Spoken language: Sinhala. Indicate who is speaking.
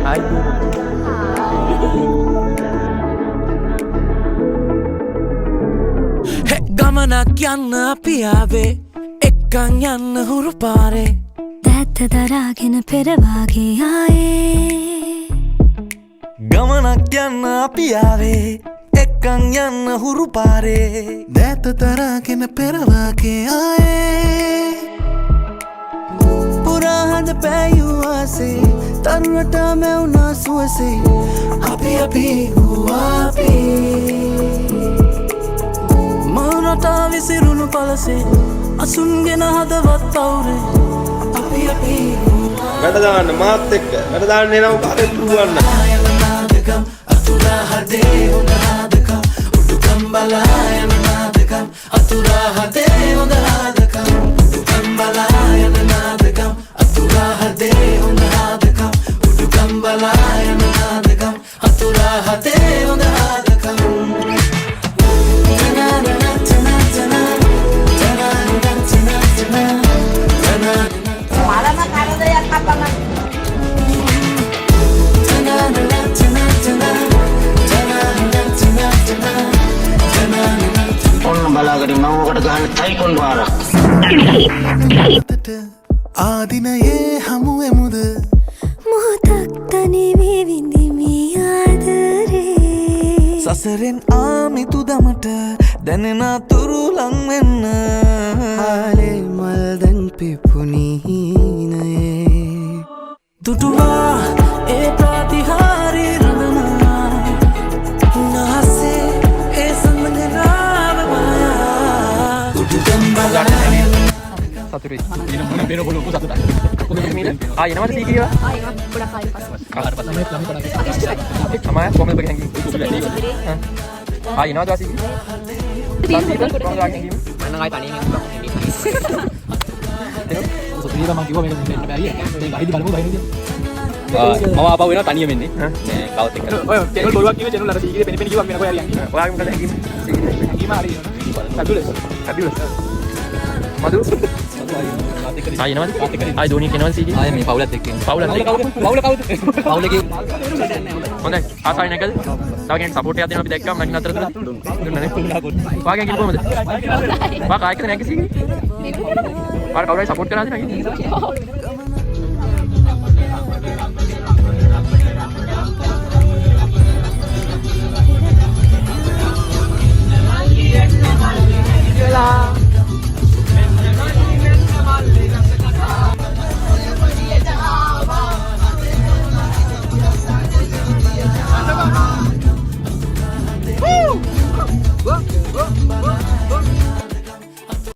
Speaker 1: Hai. Hey, ගමනක් යන්න අපි ආවේ එක්කන් යන්න හුරු පාරේ
Speaker 2: දැත්ත දරාගෙන පෙරවාගේ ආයේ
Speaker 1: ගමනක් යන්න අපි ආවේ එක්කන් යන්න හුරු පාරේ දැත්ත දරාගෙන පෙරවාගේ ආයේ පුරාහඳ පෑයූ ආසේ තරුවට මැවුනා සුවසේ අපි හුවාපි මනටා විසිරුණු පලසේ අසුන්ගෙන හදවත් අවුරේ අපි
Speaker 3: වැඩ දාන්න මාත් එක්ක වැඩ දාන්න එනවා කාටද පුළුවන්
Speaker 1: නාදකම් අතුරා හදේ හොඳ නාදකම් උඩුකම් බලායන නාදකම් අතුරා හදේ හොඳ නාදකම් උඩුකම් බලායන නාදකම් අතුරා හදේ හොඳ නාදකම් උඩුකම් බලායන නාදකම් අතුරා හදේ හොඳ නාදකම්
Speaker 4: බලාගෙන මවකට ගහන්න තයිකොන් වාරක්
Speaker 1: ආදිනයේ හමුවෙමුද
Speaker 2: මොහොතක් තනිවී විඳිමි ආදරේ
Speaker 1: සසරෙන් ආමිතු දමට දැනෙන තුරු ලං වෙන්න ආලේ මල් දැන් පිපුණීනයේ දුටුවා ඒ ප්‍රතිහාරී රඳනා නහසේ ඒ සඳගනාව මායා උඩුකම් බලායන
Speaker 5: සතුටුයි. ඊන මොන බේර බොලු සතුටයි. කොහොමද මේ? ආ එනවද සීකිය?
Speaker 2: ආ එනවා ගොඩක් ආයෙ පස්සේ
Speaker 5: කාට පස්සේ මේ ළමයි කරන්නේ. තමයි කොහොමද බගෙන් හා. ආ එනවද සීකිය? කොහොමද ආගෙන ගිහින්? මම ආයෙ තනියෙන් යනවා. සතුටිය මම කිව්වා මේක මෙන්න බැරිය. මේ ගහිදි බලමු බහිනද? මම ආපහු එනවා තනියම එන්නේ. මේ කවුත් එක්ක. ඔය චැනල් බොරුවක් කිව්වේ චැනල් අර සීකිය පෙන කිව්වා මෙන්න කොහේ හරි යන්නේ. ඔයාගේ මොකද හැංගීම? හැංගීම හරි. ෆැබියුලස්. මදු ආයෙ නේද? ආයෙ ධෝනි කෙනවද සීකි? ආයෙ මේ පවුලත් එක්ක. පවුල කවුද? පවුලගේ හොඳයි. ආසයි නැකද? තව කෙනෙක් සපෝට් එකක් දෙනවා අපි දැක්කම මම නතර කළා. දුන්නා නේ. වාගේ කිව්ව කොහමද? වා කායිකද නැග සීකි? පාර කවුරුයි සපෝට් කරාද නැගි?